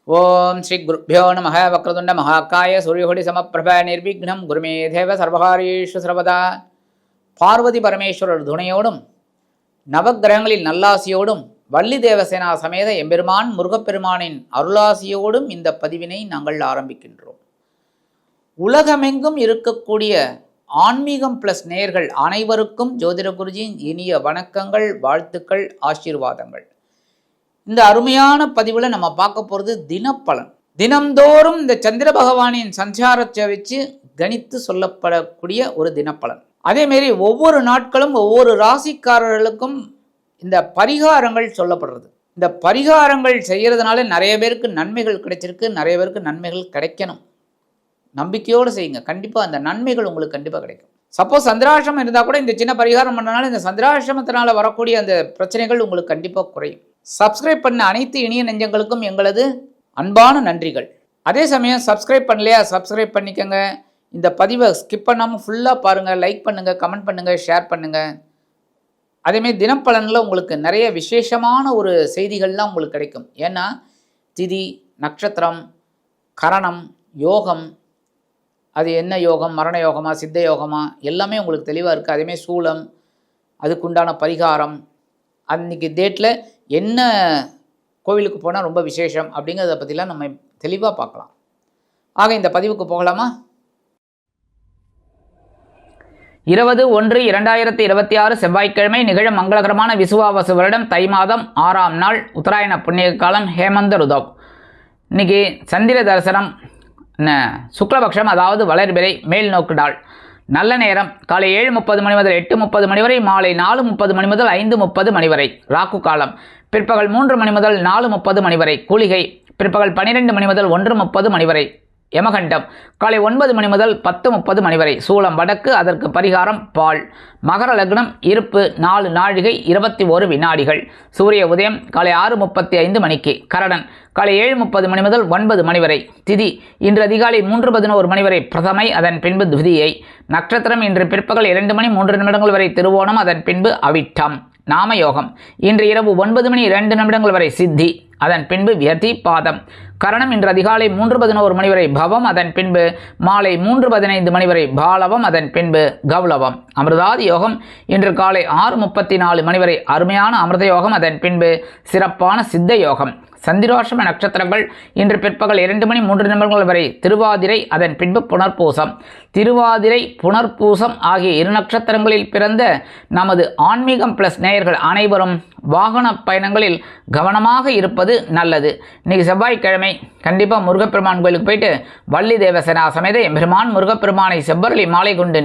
ஓம் ஸ்ரீ குருभ्यो நமः. வக்ரதுண்ட மகாகாய சூரியகோடி சமப்பிரப நிர்விக்னம் குருமே தேவ சர்வகாரியேஷு சர்வதா. பார்வதி பரமேஸ்வரர் துணையோடும் நவக்கிரகங்களின் நல்லாசியோடும் வள்ளி தேவசேனா சமேத எம்பெருமான் முருகப்பெருமானின் அருளாசியோடும் இந்த பதிவினை நாங்கள் ஆரம்பிக்கின்றோம். உலகமெங்கும் இருக்கக்கூடிய ஆன்மீகம் பிளஸ் நேயர்கள் அனைவருக்கும் ஜோதிட குருஜியின் இனிய வணக்கங்கள், வாழ்த்துக்கள், ஆசீர்வாதங்கள். இந்த அருமையான பதிவில் நம்ம பார்க்க போகிறது தினப்பலன். தினம்தோறும் இந்த சந்திர பகவானின் சஞ்சாரத்தை வச்சு கணித்து சொல்லப்படக்கூடிய ஒரு தினப்பலன். அதேமாரி ஒவ்வொரு நாட்களும் ஒவ்வொரு ராசிக்காரர்களுக்கும் இந்த பரிகாரங்கள் சொல்லப்படுறது. இந்த பரிகாரங்கள் செய்கிறதுனால நிறைய பேருக்கு நன்மைகள் கிடைச்சிருக்கு, நிறைய பேருக்கு நன்மைகள் கிடைக்கணும். நம்பிக்கையோடு செய்யுங்க, கண்டிப்பாக அந்த நன்மைகள் உங்களுக்கு கண்டிப்பாக கிடைக்கும். சப்போஸ் சந்திராசிரமம் இருந்தால் கூட இந்த சின்ன பரிகாரம் பண்ணனால இந்த சந்திராசிரமத்தினால் வரக்கூடிய அந்த பிரச்சனைகள் உங்களுக்கு கண்டிப்பாக குறையும். சப்ஸ்கிரைப் பண்ண அனைத்து இனிய நெஞ்சங்களுக்கும் எங்களது அன்பான நன்றிகள். அதே சமயம் சப்ஸ்கிரைப் பண்ணலையா, சப்ஸ்கிரைப் பண்ணிக்கோங்க. இந்த பதிவை ஸ்கிப் பண்ணாமல் ஃபுல்லாக பாருங்கள், லைக் பண்ணுங்கள், கமெண்ட் பண்ணுங்கள், ஷேர் பண்ணுங்கள். அதேமாரி தினப்பலனில் உங்களுக்கு நிறைய விசேஷமான ஒரு செய்திகள்லாம் உங்களுக்கு கிடைக்கும். ஏன்னா திதி, நட்சத்திரம், கரணம், யோகம், அது என்ன யோகம், மரண யோகமா, சித்த யோகமா, எல்லாமே உங்களுக்கு தெளிவாக இருக்குது. அதேமாதிரி சூலம், அதுக்குண்டான பரிகாரம், அன்றைக்கி டேட்டில் என்ன கோவிலுக்கு போனால் ரொம்ப விசேஷம் அப்படிங்கிறத பற்றிலாம் நம்ம தெளிவாக பார்க்கலாம். ஆக இந்த பதிவுக்கு போகலாமா? 20/1/2026 செவ்வாய்க்கிழமை நிகழும் மங்களகரமான விசுவாவசு வருடம் தை மாதம் 6ஆம் நாள் உத்தராயண புண்ணிய காலம் ஹேமந்த ருதவ். இன்றைக்கி சந்திர தரிசனம் சுக்லபக்ஷம், அதாவது வளர்பிறை, மேல் நோக்கு நாள். நல்ல நேரம் காலை 7:30 மணி முதல் 8:30 மணி வரை, மாலை 4:30 மணி முதல் 5:30 மணி வரை. ராக்கு காலம் பிற்பகல் 3 மணி முதல் 4:30 மணி வரை. கூலிகை பிற்பகல் 12 மணி முதல் 1:30 மணி வரை. யமகண்டம் காலை 9 மணி முதல் 10:30 மணி வரை. சூலம் வடக்கு, அதற்கு பரிகாரம் பால். மகர லக்னம், இருப்பு 4 நாழிகை 21 வினாடிகள். சூரிய உதயம் காலை 6:35 மணிக்கு. கரணன் காலை 7:30 மணி முதல் 9 மணி வரை. திதி இன்று அதிகாலை 3:11 மணி வரை பிரதமை, அதன் பின்பு துவிதியை. நட்சத்திரம் இன்று பிற்பகல் 2 மணி 3 நிமிடங்கள் வரை திருவோணம், அதன் பின்பு அவிட்டம். நாமயோகம் இன்று இரவு 9 மணி 2 நிமிடங்கள் வரை சித்தி, அதன் பின்பு வியதி பாதம். கரணம் இன்று அதிகாலை 3:11 மணி வரை பவம், அதன் பின்பு மாலை 3:15 மணி வரை பாலவம், அதன் பின்பு கௌலவம். அமிர்தாதி யோகம் இன்று காலை 6:34 மணி வரை அருமையான அமிர்த யோகம், அதன் பின்பு சிறப்பான சித்த யோகம். சந்திராசிரம நட்சத்திரங்கள் இன்று பிற்பகல் 2 மணி 3 நிமிடங்கள் வரை திருவாதிரை, அதன் பின்பு புனர்பூசம். திருவாதிரை, புனர்பூசம் ஆகிய 2 நட்சத்திரங்களில் பிறந்த நமது ஆன்மீகம் பிளஸ் நேயர்கள் அனைவரும் வாகன பயணங்களில் கவனமாக இருப்பது நல்லது. இன்றைக்கி செவ்வாய்க்கிழமை கண்டிப்பாக முருகப்பெருமான் கோயிலுக்கு போயிட்டு வள்ளி தேவசேனா சமேத எம்பெருமான் முருகப்பெருமானை செவ்வரளி மாலை கொண்டு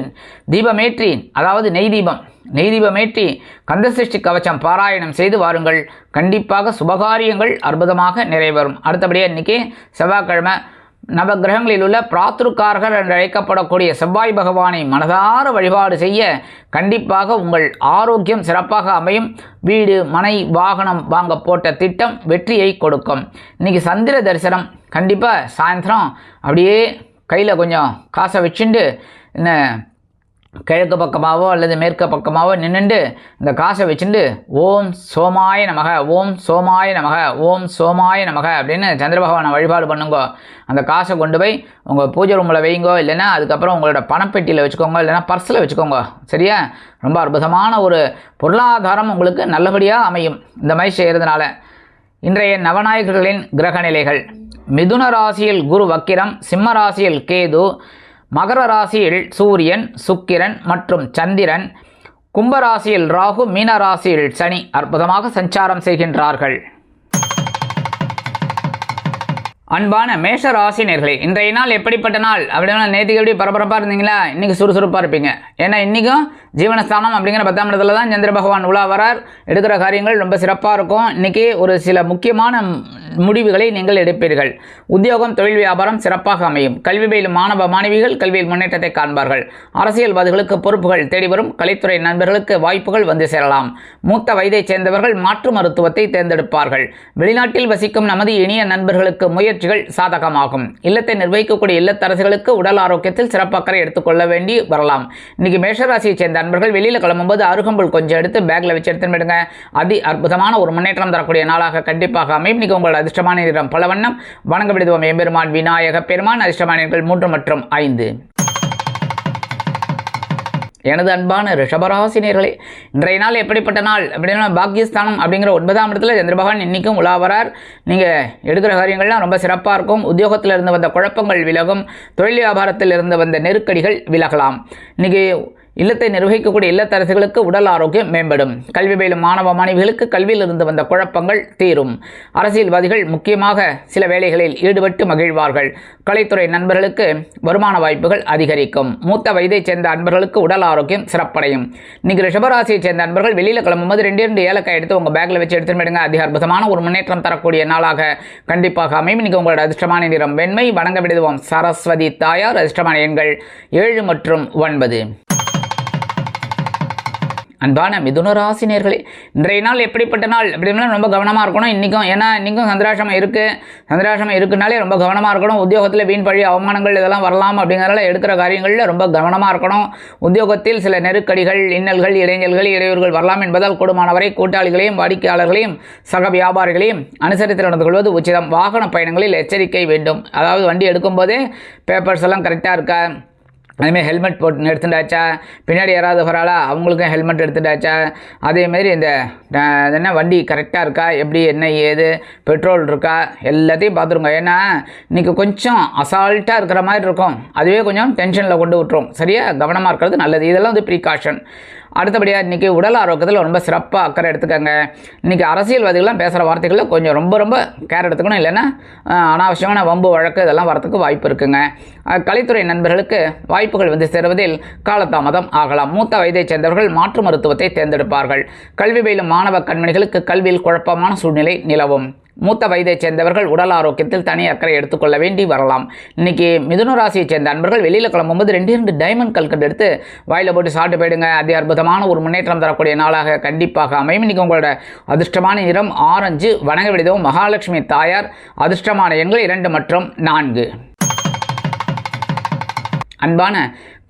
தீபமேற்றி, அதாவது நெய் தீபமேற்றி கந்தசஷ்டி கவச்சம் பாராயணம் செய்து வாருங்கள். கண்டிப்பாக சுபகாரியங்கள் அற்புதமாக நிறைவேறும். அடுத்தபடியாக இன்றைக்கி செவ்வாய்க்கிழமை நவகிரகங்களில் உள்ள பிராத்துருக்காரர்கள் என்று அழைக்கப்படக்கூடிய செவ்வாய் பகவானை மனதார வழிபாடு செய்ய கண்டிப்பாக உங்கள் ஆரோக்கியம் சிறப்பாக அமையும். வீடு, மனை, வாகனம் வாங்க போட்ட திட்டம் வெற்றியை கொடுக்கும். இன்றைக்கி சந்திர தரிசனம் கண்டிப்பாக சாயந்தரம் அப்படியே கையில் கொஞ்சம் காசை வச்சுண்டு என்ன கிழக்கு பக்கமாகவோ அல்லது மேற்கு பக்கமாகவோ நின்றுண்டு இந்த காசை வச்சுட்டு ஓம் சோமாய நமக, ஓம் சோமாய நமக, ஓம் சோமாய நமக அப்படின்னு சந்திர பகவானை வழிபாடு பண்ணுங்கோ. அந்த காசை கொண்டு போய் உங்கள் பூஜை ரூமில் வைங்கோ, இல்லைன்னா அதுக்கப்புறம் உங்களோட பணப்பெட்டியில் வச்சுக்கோங்க, இல்லைன்னா பர்ஸில் வச்சுக்கோங்க. சரியா? ரொம்ப அற்புதமான ஒரு பொருளாதாரம் உங்களுக்கு நல்லபடியாக அமையும் இந்த மாதிரி செய்கிறதுனால. இன்றைய நவநாயகர்களின் கிரக நிலைகள்: மிதுன ராசியில் குரு வக்கிரம், சிம்ம ராசியில் கேது, மகர ராசியில் சூரியன், சுக்கிரன் மற்றும் சந்திரன், கும்பராசியில் ராகு, மீன ராசியில் சனி அற்புதமாக சஞ்சாரம் செய்கின்றார்கள். அன்பான மேஷ ராசினியர்களே, இன்றைய நாள் எப்படிப்பட்ட நாள் அப்படின்னா, நேற்றுக்கு எப்படி பரபரப்பாக இருந்தீங்களா, இன்றைக்கி சுறுசுறுப்பாக இருப்பீங்க. ஏன்னா இன்றைக்கும் ஜீவனஸ்தானம் அப்படிங்கிற 10ஆம் இடத்துல தான் சந்திர பகவான் உலா வரார். எடுக்கிற காரியங்கள் ரொம்ப சிறப்பாக இருக்கும். இன்றைக்கி ஒரு சில முக்கியமான முடிவுகளை நீங்கள் எடுப்பீர்கள். உத்தியோகம், தொழில், வியாபாரம் சிறப்பாக அமையும். கல்வி பயிலும் மாணவ மாணவிகள் கல்வியில் முன்னேற்றத்தை காண்பார்கள். அரசியல்வாதிகளுக்கு பொறுப்புகள் தேடி வரும். கலைத்துறை நண்பர்களுக்கு வாய்ப்புகள் வந்து சேரலாம். மூத்த வயதைச் சேர்ந்தவர்கள் மாற்று மருத்துவத்தை தேர்ந்தெடுப்பார்கள். வெளிநாட்டில் வசிக்கும் நமது இனிய நண்பர்களுக்கு முயற்சி முயற்சிகள் சாதகமாகும். இல்லத்தை நிர்வகிக்கக்கூடிய இல்லத்தரசிகளுக்கு உடல் ஆரோக்கியத்தில் சிறப்பு அக்கறை எடுத்துக்கொள்ள வேண்டி வரலாம். இன்னைக்கு மேஷராசியை சேர்ந்த அன்பர்கள் வெளியில் கிளம்பும்போது அருகம்புல் கொஞ்சம் எடுத்து பேக்கில் வச்சு எடுத்துன்னு போயிடுங்க. அதி அற்புதமான ஒரு முன்னேற்றம் தரக்கூடிய நாளாக கண்டிப்பாக அமையும். இன்னைக்கு உங்களோட அதிர்ஷ்டமான நிறம் பலவண்ணம். வணங்க விடுவோம் எம்பெருமான் விநாயக பெருமான். அதிர்ஷ்டமான எண்கள் 3 மற்றும் 5. எனது அன்பான ரிஷபராசினியர்களே, இன்றைய நாள் எப்படிப்பட்ட நாள் அப்படின்னா பாக்கியஸ்தானம் அப்படிங்கிற 9ஆம் இடத்துல சந்திர பகவான் இன்றைக்கும் உலாவரார். நீங்கள் எடுக்கிற காரியங்கள்லாம் ரொம்ப சிறப்பாக இருக்கும். உத்தியோகத்தில் இருந்து வந்த குழப்பங்கள் விலகும். தொழில் வியாபாரத்தில் இருந்து வந்த நெருக்கடிகள் விலகலாம். இன்றைக்கி இல்லத்தை நிர்வகிக்கக்கூடிய இல்லத்தரசிகளுக்கு உடல் ஆரோக்கியம் மேம்படும். கல்வி பயிலும் மாணவ மாணவிகளுக்கு கல்வியில் இருந்து வந்த குழப்பங்கள் தீரும். அரசியல்வாதிகள் முக்கியமாக சில வேலைகளில் ஈடுபட்டு மகிழ்வார்கள். கலைத்துறை நண்பர்களுக்கு வருமான வாய்ப்புகள் அதிகரிக்கும். மூத்த வயதைச் சேர்ந்த அன்பர்களுக்கு உடல் ஆரோக்கியம் சிறப்படையும். இன்னைக்கு ரிஷபராசியை சேர்ந்த அன்பர்கள் வெளியில் கிளம்பும்போது 2 ஏலக்காய் எடுத்து உங்கள் பேக்கில் வச்சு எடுத்துட்டு போயிடுங்க. அதிக அற்புதமான ஒரு முன்னேற்றம் தரக்கூடிய நாளாக கண்டிப்பாக அமையும். இன்னைக்கு உங்களோட அதிர்ஷ்டமான நிறம் வெண்மை. வணங்க விடுவோம் சரஸ்வதி தாயார். அதிர்ஷ்டமான எண்கள் 7 மற்றும் 9. அன்பான மிதுனராசினியர்களே, இன்றைய நாள் எப்படிப்பட்ட நாள் அப்படின்னா ரொம்ப கவனமாக இருக்கணும். இன்றைக்கும் சந்திராசிரமம் இருக்குது. சந்திராசிரமம் இருக்குனாலே ரொம்ப கவனமாக இருக்கணும். உத்தியோகத்தில் வீண் பழி அவமானங்கள் இதெல்லாம் வரலாம். அப்படிங்கிறதால எடுக்கிற காரியங்களில் ரொம்ப கவனமாக இருக்கணும். உத்தியோகத்தில் சில நெருக்கடிகள், இன்னல்கள், இடைஞ்சல்கள், இடையூறுகள் வரலாம் என்பதால் கூடுமானவரை கூட்டாளிகளையும் வாடிக்கையாளர்களையும் சக வியாபாரிகளையும் அனுசரித்து நடந்து கொள்வது உச்சிதம். வாகன பயணங்களில் எச்சரிக்கை வேண்டும். அதாவது வண்டி எடுக்கும்போதே பேப்பர்ஸ் எல்லாம் கரெக்டாக இருக்கா, அதேமாதிரி ஹெல்மெட் போட்டு எடுத்துட்டாச்சா, பின்னாடி யாராவது வராளா அவங்களுக்கும் ஹெல்மெட் எடுத்துட்டாச்சா, அதேமாரி இந்த என்ன வண்டி கரெக்டாக இருக்கா, எப்படி என்ன ஏது பெட்ரோல் இருக்கா எல்லாத்தையும் பார்த்துருங்க. ஏன்னா இன்றைக்கி கொஞ்சம் அசால்ட்டாக இருக்கிற மாதிரி இருக்கும். அதுவே கொஞ்சம் டென்ஷனில் கொண்டு விட்டுரும். சரியாக கவனமாக இருக்கிறது நல்லது. இதெல்லாம் வந்து ப்ரீகாஷன். அடுத்தபடியாக இன்றைக்கி உடல் ஆரோக்கியத்தில் ரொம்ப சிறப்பாக அக்கறை எடுத்துக்கங்க. இன்றைக்கி அரசியல்வாதிகள்லாம் பேசுகிற வார்த்தைகளில் கொஞ்சம் ரொம்ப கேர் எடுத்துக்கணும். இல்லைன்னா அனாவசியமான வம்பு வழக்கு இதெல்லாம் வரத்துக்கு வாய்ப்பு இருக்குங்க. கலைத்துறை நண்பர்களுக்கு வாய்ப்புகள் வந்து சேருவதில் காலதாமதம் ஆகலாம். மூத்த வயதைச் சேர்ந்தவர்கள் மாற்று மருத்துவத்தை தேர்ந்தெடுப்பார்கள். கல்வி பயிலும் மாணவ கண்மணிகளுக்கு கல்வியில் குழப்பமான சூழ்நிலை நிலவும். மூத்த வயதைச் சேர்ந்தவர்கள் உடல் ஆரோக்கியத்தில் தனி அக்கறை எடுத்துக்கொள்ள வேண்டி வரலாம். இன்றைக்கி மிதுன ராசியைச் சேர்ந்த அன்பர்கள் வெளியில் கிளம்பும்போது 2 டைமண்ட் கல்கண்டு எடுத்து வாயில் போட்டு சாப்பிட்டு போயிடுங்க. அதி அற்புதமான ஒரு முன்னேற்றம் தரக்கூடிய நாளாக கண்டிப்பாக அமையும். இன்றைக்கி உங்களோட அதிர்ஷ்டமான நிறம் ஆரஞ்சு. வணங்க விடுவோம் மகாலட்சுமி தாயார். அதிர்ஷ்டமான எண்கள் 2 மற்றும் 4. அன்பான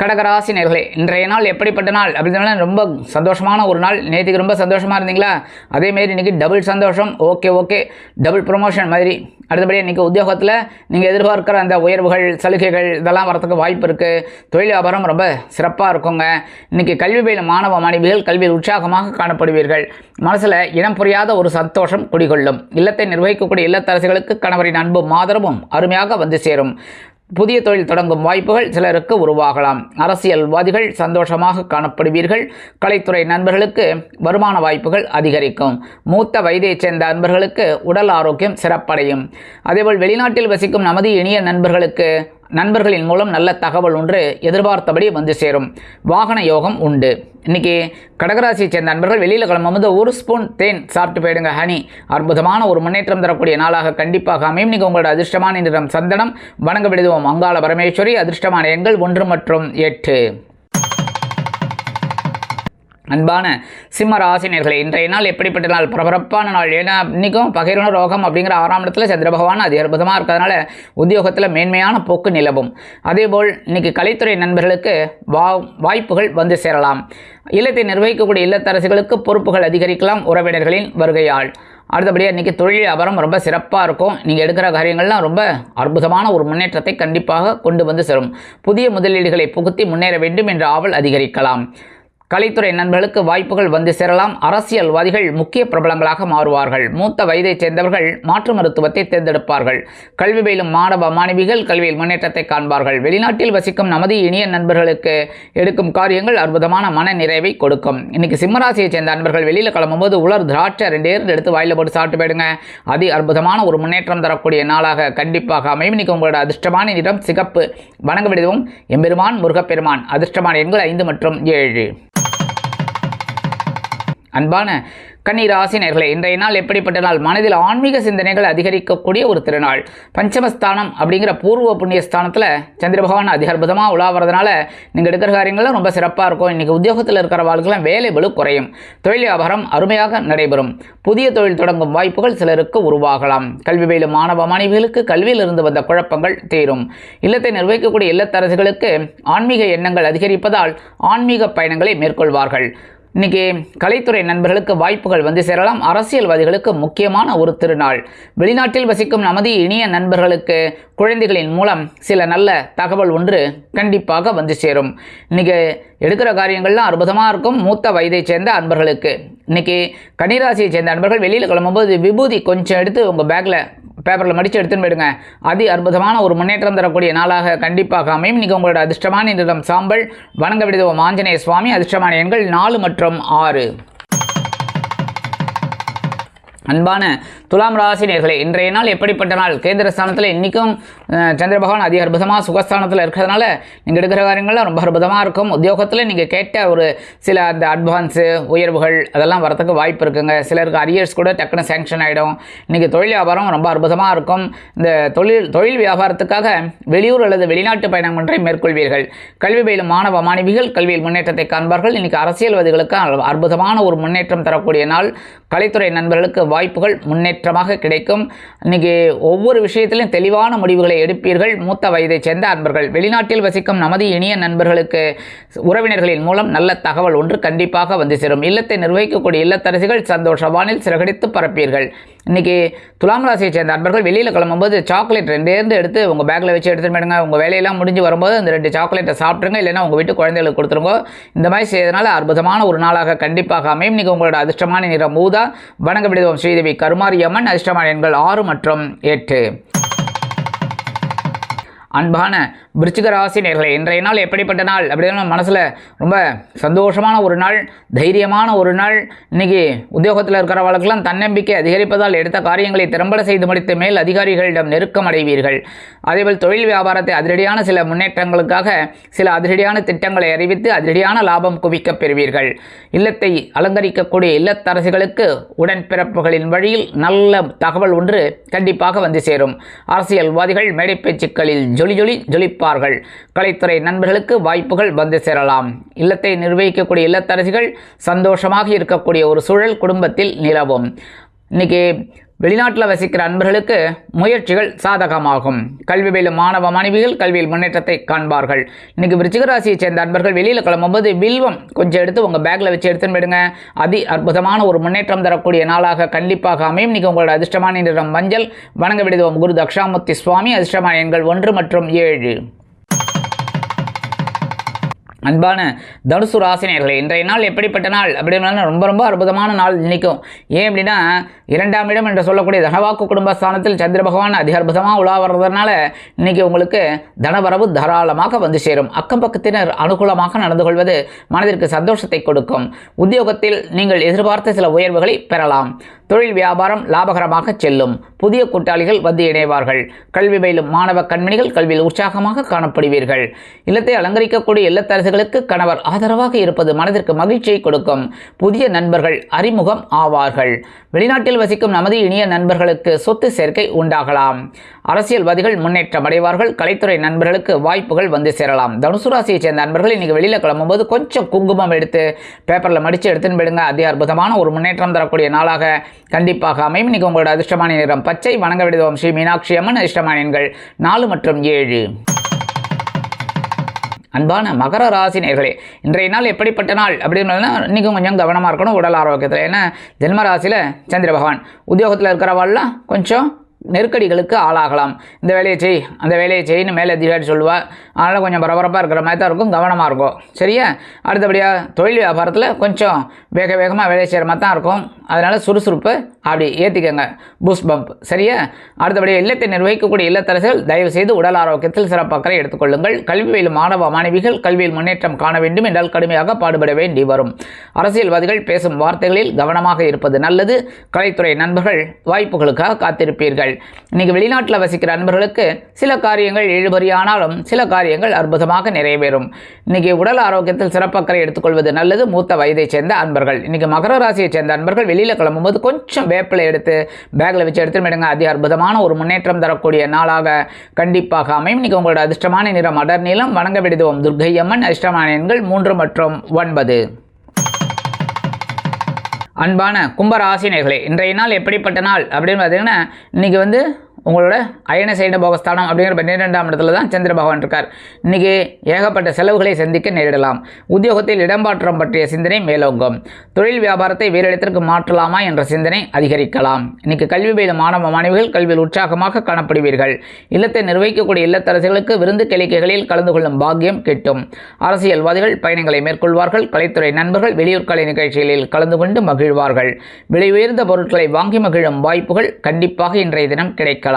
கடகராசி நேர்களே, இன்றைய நாள் எப்படிப்பட்ட நாள் அப்படின்னா ரொம்ப சந்தோஷமான ஒரு நாள். நேற்றுக்கு ரொம்ப சந்தோஷமாக இருந்தீங்களா, அதேமாரி இன்றைக்கி டபுள் சந்தோஷம். ஓகே டபுள் ப்ரொமோஷன் மாதிரி. அடுத்தபடி இன்றைக்கி உத்தியோகத்தில் நீங்கள் எதிர்பார்க்குற அந்த உயர்வுகள், சலுகைகள் இதெல்லாம் வரத்துக்கு வாய்ப்பு இருக்குது. தொழில் வியாபாரம் ரொம்ப சிறப்பாக இருக்குங்க. இன்றைக்கி கல்வி பயிலும் மாணவ மாணவிகள் கல்வியில் உற்சாகமாக காணப்படுவீர்கள். மனசில் இனம் புரியாத ஒரு சந்தோஷம் குடிகொள்ளும். இல்லத்தை நிர்வகிக்கக்கூடிய இல்லத்தரசிகளுக்கு கணவரின் அன்பும் ஆதரவும் அருமையாக வந்து சேரும். புதிய தொழில் தொடங்கும் வாய்ப்புகள் சிலருக்கு உருவாகலாம். அரசியல்வாதிகள் சந்தோஷமாக காணப்படுவீர்கள். கலைத்துறை நண்பர்களுக்கு வருமான வாய்ப்புகள் அதிகரிக்கும். மூத்த வயதைச் சேர்ந்த நண்பர்களுக்கு உடல் ஆரோக்கியம் சிறப்படையும். அதேபோல் வெளிநாட்டில் வசிக்கும் நமது இனிய நண்பர்களின் மூலம் நல்ல தகவல் ஒன்று எதிர்பார்த்தபடி வந்து சேரும். வாகன யோகம் உண்டு. இன்றைக்கி கடகராசியை சேர்ந்த நண்பர்கள் வெளியில் கிளம்பும்போது 1 ஸ்பூன் தேன் சாப்பிட்டு போயிடுங்க. ஹனி அற்புதமான ஒரு முன்னேற்றம் தரக்கூடிய நாளாக கண்டிப்பாக அமையும். இன்றைக்கி உங்களோட அதிர்ஷ்டமான நிறம் சந்தனம். வணங்க விடுவோம் அங்காள பரமேஸ்வரி. அதிர்ஷ்டமான எண்கள் 1 மற்றும் 8. அன்பான சிம்ம ராசினியர்களே, இன்றைய நாள் எப்படிப்பட்ட நாள்? பரபரப்பான நாள். ஏன்னா இன்றைக்கும் பகைரண ரோகம் அப்படிங்கிற 6ஆம் இடத்துல சந்திர பகவான் அதி அற்புதமாக இருக்கிறதுனால உத்தியோகத்தில் மேன்மையான போக்கு நிலவும். அதேபோல் இன்றைக்கி கலைத்துறை நண்பர்களுக்கு வாய்ப்புகள் வந்து சேரலாம். இல்லத்தை நிர்வகிக்கக்கூடிய இல்லத்தரசிகளுக்கு பொறுப்புகள் அதிகரிக்கலாம் உறவினர்களின் வருகையால். அடுத்தபடியாக இன்றைக்கி தொழில் வியாபாரம் ரொம்ப சிறப்பாக இருக்கும். நீங்கள் எடுக்கிற காரியங்கள்லாம் ரொம்ப அற்புதமான ஒரு முன்னேற்றத்தை கண்டிப்பாக கொண்டு வந்து சேரும். புதிய முதலீடுகளை புகுத்தி முன்னேற வேண்டும் என்ற ஆவல் அதிகரிக்கலாம். கலைத்துறை நண்பர்களுக்கு வாய்ப்புகள் வந்து சேரலாம். அரசியல்வாதிகள் முக்கிய பிரபலங்களாக மாறுவார்கள். மூத்த வயதைச் சேர்ந்தவர்கள் மாற்று மருத்துவத்தை தேர்ந்தெடுப்பார்கள். கல்வி பயிலும் மாணவ மாணவிகள் கல்வியில் முன்னேற்றத்தை காண்பார்கள். வெளிநாட்டில் வசிக்கும் நமது இனிய நண்பர்களுக்கு எடுக்கும் காரியங்கள் அற்புதமான மன நிறைவை கொடுக்கும். இன்னைக்கு சிம்மராசியை சேர்ந்த நண்பர்கள் வெளியில் கிளம்பும்போது உலர் திராட்சை 2 எடுத்து வாயில் போட்டு சாப்பிட்டு போயிடுங்க. அதி அற்புதமான ஒரு முன்னேற்றம் தரக்கூடிய நாளாக கண்டிப்பாக அமையும். இன்னைக்கு உங்களோட அதிர்ஷ்டமான நிறம் சிகப்பு. வணங்க விடுவோம் எம்பெருமான் முருகப்பெருமான். அதிர்ஷ்டமான எண்கள் 5 மற்றும் 7. அன்பான கன்னி நேயர்களே, இன்றைய நாள் எப்படிப்பட்ட நாள்? மனதில் ஆன்மீக சிந்தனைகள் அதிகரிக்கக்கூடிய ஒரு திருநாள். பஞ்சமஸ்தானம் அப்படிங்கிற பூர்வ புண்ணிய ஸ்தானத்தில் சந்திர பகவான் அதிகர்புதமாக உலாவறதுனால நீங்கள் எடுக்கிற காரியங்கள்லாம் ரொம்ப சிறப்பாக இருக்கும். இன்றைக்கி உத்தியோகத்தில் இருக்கிற வாழ்க்கைலாம் வேலை பளு குறையும். தொழில் வியாபாரம் அருமையாக நடைபெறும். புதிய தொழில் தொடங்கும் வாய்ப்புகள் சிலருக்கு உருவாகலாம். கல்வி பயிலும் மாணவ மாணவிகளுக்கு கல்வியில் இருந்து வந்த குழப்பங்கள் தீரும். இல்லத்தை நிர்வகிக்கக்கூடிய இல்லத்தரசுகளுக்கு ஆன்மீக எண்ணங்கள் அதிகரிப்பதால் ஆன்மீக பயணங்களை மேற்கொள்வார்கள். இன்றைக்கி கலைத்துறை நண்பர்களுக்கு வாய்ப்புகள் வந்து சேரலாம். அரசியல்வாதிகளுக்கு முக்கியமான ஒரு திருநாள். வெளிநாட்டில் வசிக்கும் நமது இனிய நண்பர்களுக்கு குழந்தைகளின் மூலம் சில நல்ல தகவல் ஒன்று கண்டிப்பாக வந்து சேரும். இன்றைக்கி எடுக்கிற காரியங்கள்லாம் அற்புதமாக இருக்கும். மூத்த வயதை சேர்ந்த அன்பர்களுக்கு இன்றைக்கி கன்னிராசியை சேர்ந்த அன்பர்கள் வெளியில் கிளம்பும்போது விபூதி கொஞ்சம் எடுத்து உங்கள் பேக்கில் பேப்பரில் மடித்து எடுத்துன்னு போயிடுங்க. அற்புதமான ஒரு முன்னேற்றம் தரக்கூடிய நாளாக கண்டிப்பாக அமையும். இன்றைக்கி உங்களோட அதிர்ஷ்டமான நிறம் சாம்பல். வணங்க விடுவோம் ஆஞ்சநேய சுவாமி. அதிர்ஷ்டமான எண்கள் 4 மற்றும் 6. அன்பான துலாம் ராசி நேயர்களே, இன்றைய நாள் எப்படிப்பட்ட நாள்? கேந்திர ஸ்தானத்தில் இன்றைக்கும் சந்திர பகவான் அதிக அற்புதமாக சுகஸ்தானத்தில் இருக்கிறதுனால நீங்கள் எடுக்கிற காரியங்கள்லாம் ரொம்ப அற்புதமாக இருக்கும். உத்தியோகத்தில் நீங்கள் கேட்ட ஒரு சில அந்த அட்வான்ஸு உயர்வுகள் அதெல்லாம் வரத்துக்கு வாய்ப்பு இருக்குங்க. சிலருக்கு அரியர்ஸ் கூட டக்குன்னு சேங்ஷன் ஆகிடும். இன்றைக்கி தொழில் வியாபாரம் ரொம்ப அற்புதமாக இருக்கும். இந்த தொழில் வியாபாரத்துக்காக வெளியூர் அல்லது வெளிநாட்டு பயணம் ஒன்றை மேற்கொள்வீர்கள். கல்வி பயிலும் மாணவ மாணவிகள் கல்வியில் முன்னேற்றத்தை காண்பார்கள். இன்றைக்கி அரசியல்வாதிகளுக்கு அற்புதமான ஒரு முன்னேற்றம் தரக்கூடிய நாள். கலைத்துறை நண்பர்களுக்கு வாய்ப்புகள் முன்னேற்றமாக கிடைக்கும். இன்றைக்கி ஒவ்வொரு விஷயத்திலும் தெளிவான முடிவுகளை எடுப்பீர்கள். மூத்த வயதை சேர்ந்த அன்பர்கள் வெளிநாட்டில் வசிக்கும் நமது இனிய நண்பர்களுக்கு உறவினர்களின் மூலம் நல்ல தகவல் ஒன்று கண்டிப்பாக வந்து சேரும். இல்லத்தை நிர்வகிக்கக்கூடிய இல்லத்தரசிகள் சந்தோஷ வானில் சிறகடித்து பரப்பீர்கள். இன்றைக்கி துலாம் ராசியை சேர்ந்த அன்பர்கள் வெளியில் கிளம்பும்போது சாக்லேட் 2 எடுத்து உங்கள் பேக்கில் வச்சு எடுத்துகிட்டு போயிடுங்க. உங்கள் வேலையெல்லாம் முடிஞ்சு வரும்போது அந்த 2 சாக்லேட்டை சாப்பிட்ருங்க. இல்லைன்னா உங்கள் வீட்டு குழந்தைகளுக்கு கொடுத்துருங்க. இந்த மாதிரி செய்யறதுனால அற்புதமான ஒரு நாளாக கண்டிப்பாக அமையும். இன்றைக்கி உங்களோட அதிர்ஷ்டமான நிறம் ஊதா. வணங்க விடுவோம் ஸ்ரீதேவி கருமாரியம்மன். அதிர்ஷ்டமான எண்கள் 6 மற்றும் 8. அன்பான விருச்சிக ராசி நேயர்களே, இன்றைய நாள் எப்படிப்பட்ட நாள் அப்படின்னா மனசில் ரொம்ப சந்தோஷமான ஒரு நாள், தைரியமான ஒரு நாள். இன்றைக்கி உத்தியோகத்தில் இருக்கிறவர்களுக்கெல்லாம் தன்னம்பிக்கை அதிகரிப்பதால் எடுத்த காரியங்களை திறம்பட செய்து முடித்து மேல் அதிகாரிகளிடம் நெருக்கம் அடைவீர்கள். அதேபோல் தொழில் வியாபாரத்தை அதிரடியான சில முன்னேற்றங்களுக்காக சில அதிரடியான திட்டங்களை அறிவித்து அதிரடியான லாபம் குவிக்கப் பெறுவீர்கள். இல்லத்தை அலங்கரிக்கக்கூடிய இல்லத்தரசிகளுக்கு உடன்பிறப்புகளின் வழியில் நல்ல தகவல் ஒன்று கண்டிப்பாக வந்து சேரும். அரசியல்வாதிகள் மேடை பேச்சுக்களில் ஜொலிப்பார்கள். கலைத்துறை நண்பர்களுக்கு வாய்ப்புகள் வந்து சேரலாம். இல்லத்தை நிர்வகிக்கக்கூடிய இல்லத்தரசிகள் சந்தோஷமாக இருக்கக்கூடிய ஒரு சூழல் குடும்பத்தில் நிலவும். இன்னைக்கு வெளிநாட்டில் வசிக்கிற அன்பர்களுக்கு முயற்சிகள் சாதகமாகும். கல்வி பயிலும் மாணவ மாணவிகள் கல்வியில் முன்னேற்றத்தை காண்பார்கள். இன்றைக்கி விருச்சிக ராசியை சேர்ந்த அன்பர்கள் வெளியில் கிளம்பும்போது வில்வம் கொஞ்சம் எடுத்து உங்கள் பேக்கில் வச்சு எடுத்துன்னு போயிடுங்க. அற்புதமான ஒரு முன்னேற்றம் தரக்கூடிய நாளாக கண்டிப்பாக அமையும். இன்றைக்கி உங்களோட அதிர்ஷ்டமான நிறம் மஞ்சள். வணங்க விடுவோம் குரு தக்ஷாமூர்த்தி சுவாமி. அதிர்ஷ்டமான எண்கள் 1 மற்றும் 7. அன்பான தனுசு ராசி நேயர்களே, இன்றைய நாள் எப்படிப்பட்ட நாள் அப்படின்னா ரொம்ப அற்புதமான நாள் நினைக்கும். ஏன் அப்படின்னா 2ஆம் இடம் என்று சொல்லக்கூடிய தனவாக்கு குடும்பஸ்தானத்தில் சந்திர பகவான் அதிக அற்புதமாக உலா வர்றதுனால இன்றைக்கி உங்களுக்கு தனவரவு தாராளமாக வந்து சேரும். அக்கம் பக்கத்தினர் அனுகூலமாக நடந்து கொள்வது மனதிற்கு சந்தோஷத்தை கொடுக்கும். உத்தியோகத்தில் நீங்கள் எதிர்பார்த்த சில உயர்வுகளை பெறலாம். தொழில் வியாபாரம் லாபகரமாக செல்லும். புதிய கூட்டாளிகள் வந்து இணைவார்கள். கல்வி பயிலும் மாணவ கண்மணிகள் கல்வியில் உற்சாகமாக காணப்படுவீர்கள். இல்லத்தை அலங்கரிக்கக்கூடிய இல்லத்தரசுகளுக்கு கணவர் ஆதரவாக இருப்பது மனதிற்கு மகிழ்ச்சியை கொடுக்கும். புதிய நண்பர்கள் அறிமுகம் ஆவார்கள். வெளிநாட்டில் வசிக்கும் நமது இனிய நண்பர்களுக்கு சொத்து சேர்க்கை உண்டாகலாம். அரசியல்வாதிகள் முன்னேற்றம் அடைவார்கள். கலைத்துறை நண்பர்களுக்கு வாய்ப்புகள் வந்து சேரலாம். தனுசு ராசியை சேர்ந்த நண்பர்கள் இன்றைக்கி வெளியில் கிளம்பும்போது கொஞ்சம் குங்குமம் எடுத்து பேப்பரில் மடித்து எடுத்துன்னு போயிடுங்க. அற்புதமான ஒரு முன்னேற்றம் தரக்கூடிய நாளாக கண்டிப்பாக அமையும். இன்றைக்கி உங்களோட அதிர்ஷ்டமான நிறம் பச்சை. வணங்க விடுவோம் ஸ்ரீ மீனாட்சி அம்மன். அதிர்ஷ்டமான எண்கள் 4 மற்றும் 7. அன்பான மகர ராசி நேயர்களே, இன்றைய நாள் எப்படிப்பட்ட நாள் அப்படின்னா இன்றைக்கும் கொஞ்சம் கவனமாக இருக்கணும் உடல் ஆரோக்கியத்தில். ஏன்னா ஜென்ம ராசியில் சந்திர பகவான். உத்தியோகத்தில் இருக்கிறவாள்லாம் கொஞ்சம் நெருக்கடிகளுக்கு ஆளாகலாம். இந்த வேலையை செய் அந்த வேலையை செய்யின்னு மேலே அதிகாரி சொல்லுவாள். அதனால் கொஞ்சம் பரபரப்பாக இருக்கிற மாதிரி தான் இருக்கும். கவனமாக இருக்கும். சரியா? அடுத்தபடியாக தொழில் வியாபாரத்தில் கொஞ்சம் வேகமாக வேலை செய்கிற மாதிரி தான் இருக்கும். அதனால் சுறுசுறுப்பு அப்படி ஏற்றிக்கங்க, பூஸ்ட் பம்ப். சரியா? அடுத்தபடியாக இல்லத்தை நிர்வகிக்கக்கூடிய இல்லத்தரசிகள் தயவு செய்து உடல் ஆரோக்கியத்தில் சிறப்பாக்கரை எடுத்துக்கொள்ளுங்கள். கல்வியில் மாணவ மாணவிகள் கல்வியில் முன்னேற்றம் காண வேண்டும் என்றால் கடுமையாக பாடுபட வேண்டி வரும். அரசியல்வாதிகள் பேசும் வார்த்தைகளில் கவனமாக இருப்பது நல்லது. கலைத்துறை நண்பர்கள் வாய்ப்புகளுக்காக காத்திருப்பீர்கள். இன்னைக்கு வெளிநாட்டில் வசிக்கிற நண்பர்களுக்கு சில காரியங்கள் இழுபறியானாலும் சில காரியங்கள் அற்புதமாக நிறைவேறும். இன்னைக்கு உடல் ஆரோக்கியத்தில் சிறப்பாக்கரை எடுத்துக்கொள்வது நல்லது. மூத்த வயதை சேர்ந்த அன்பர்கள், இன்னைக்கு மகர ராசியை சேர்ந்த அன்பர்கள் வெளியில் கிளம்பும்போது கொஞ்சம் வேப்பிலை எடுத்து பேக்கில் வச்சு எடுத்துடுங்க. அதி அற்புதமான ஒரு முன்னேற்றம் தரக்கூடிய நாளாக கண்டிப்பாக அமையும். இன்னைக்கு உங்களோட அதிர்ஷ்டமான நிறம் அடர் நீளம். வணங்க விடுவோம் துர்க்கை அம்மன். அதிர்ஷ்டமான எண்கள் 3 மற்றும் 9. அன்பான கும்பராசினியர்களே, இன்றைய நாள் எப்படிப்பட்ட நாள் அப்படின்னு பார்த்தீங்கன்னா, இன்னைக்கு உங்களோட அயன சைன போகஸ்தானம் அப்படிங்கிற 12ஆம் இடத்துல தான் சந்திர பகவான் இருக்கார். இன்றைக்கி ஏகப்பட்ட செலவுகளை சந்திக்க நேரிடலாம். உத்தியோகத்தில் இடமாற்றம் பற்றிய சிந்தனை மேலோங்கும். தொழில் வியாபாரத்தை வேறு இடத்திற்கு மாற்றலாமா என்ற சிந்தனை அதிகரிக்கலாம். இன்றைக்கி கல்வி பயிலும் மாணவ மாணவிகள் கல்வியில் உற்சாகமாக காணப்படுவீர்கள். இல்லத்தை நிர்வகிக்கக்கூடிய இல்லத்தரசிகளுக்கு விருந்து கிளைக்கைகளில் கலந்து கொள்ளும் பாக்கியம் கிட்டும். அரசியல்வாதிகள் பயணங்களை மேற்கொள்வார்கள். கலைத்துறை நண்பர்கள் வெளியூர் கலை நிகழ்ச்சிகளில் கலந்து கொண்டு மகிழ்வார்கள். விலை உயர்ந்த பொருட்களை வாங்கி மகிழும் வாய்ப்புகள் கண்டிப்பாக இன்றைய தினம் கிடைக்கலாம்.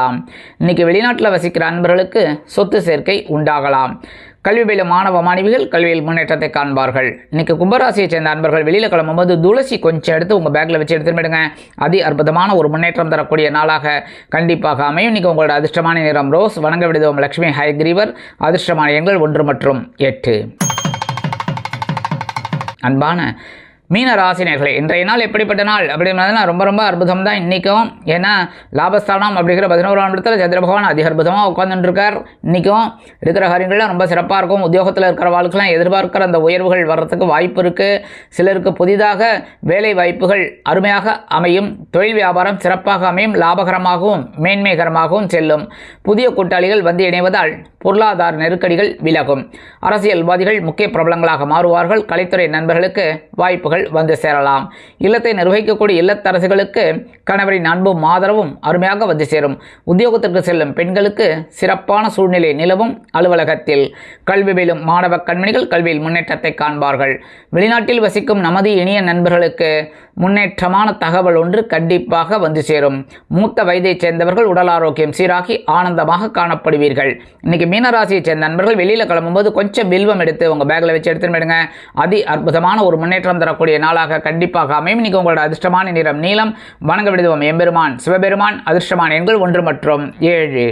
இன்னைக்கு வெளிநாட்டில் வசிக்கிற அன்பர்களுக்கு சொத்து சேர்க்கை உண்டாகலாம். கல்வி பயிலும் மாணவ மாணவிகள் கல்வியில் முன்னேற்றத்தை காண்பார்கள். இன்னைக்கு கும்பராசியை சேர்ந்த அன்பர்கள் வெளியில் கிளம்பும்போது துளசி கொஞ்சம் எடுத்து உங்கள் பேக்கில் வச்சு எடுத்துடுங்க. அதி அற்புதமான ஒரு முன்னேற்றம் தரக்கூடிய நாளாக கண்டிப்பாக அமையும். இன்னைக்கு உங்களோட அதிர்ஷ்டமான நிறம் ரோஸ். வணங்க விடுவோம் லட்சுமி ஹயக்ரீவர். அதிர்ஷ்டமான எண்கள் 1 மற்றும் 8. அன்பான மீன ராசினியர்களே, இன்றைய நாள் எப்படிப்பட்ட நாள் அப்படின்னா ரொம்ப ரொம்ப அற்புதம் தான் இன்றைக்கும். ஏன்னா லாபஸ்தானம் அப்படிங்கிற 11ஆம் இடத்துல சந்திர பகவான் அதிக அற்புதமாக உட்காந்துட்டுருக்கார். இன்றைக்கும் இருக்கிற காரியங்கள்லாம் ரொம்ப சிறப்பாக இருக்கும். உத்தியோகத்தில் இருக்கிற வாழ்க்கைலாம் எதிர்பார்க்கிற அந்த உயர்வுகள் வர்றதுக்கு வாய்ப்பு இருக்குது. சிலருக்கு புதிதாக வேலை வாய்ப்புகள் அருமையாக அமையும். தொழில் வியாபாரம் சிறப்பாக அமையும். லாபகரமாகவும் மேன்மைகரமாகவும் செல்லும். புதிய கூட்டாளிகள் வந்து இணைவதால் பொருளாதார நெருக்கடிகள் விலகும். அரசியல்வாதிகள் முக்கிய பிரபலங்களாக மாறுவார்கள். கலைத்துறை நண்பர்களுக்கு வாய்ப்புகள் வந்து சேரலாம். இல்லத்தை நிர்வகிக்கக்கூடிய இல்லத்தரசிகளுக்கு கணவரின் அன்பும் ஆதரவும் அருமையாக வந்து சேரும். உத்தியோகத்திற்கு செல்லும் பெண்களுக்கு சிறப்பான சூழ்நிலை நிலவும். அலுவலகத்தில் கல்வி பயிலும் மாணவ கண்மணிகள் கல்வியில் முன்னேற்றத்தை காண்பார்கள். வெளிநாட்டில் வசிக்கும் நமது இனிய நண்பர்களுக்கு முன்னேற்றமான தகவல் ஒன்று கண்டிப்பாக வந்து சேரும். மூத்த வயதை சேர்ந்தவர்கள் உடல் ஆரோக்கியம் சீராகி ஆனந்தமாக காணப்படுவீர்கள். இன்னைக்கு மீனராசியை சேர்ந்த நண்பர்கள் வெளியில் கிளம்பும்போது கொஞ்சம் வில்வம் எடுத்து உங்கள் பேக்கில் வச்சு எடுத்துடுங்க. அதி அற்புதமான ஒரு முன்னேற்றம் தரக்கூடிய நாளாக கண்டிப்பாக அமையும். இன்னைக்கு உங்களோட அதிர்ஷ்டமான நிறம் நீலம். வணங்க விடுவோம் எம்பெருமான் சிவபெருமான். அதிர்ஷ்டமான எண்கள் 1 மற்றும் 7.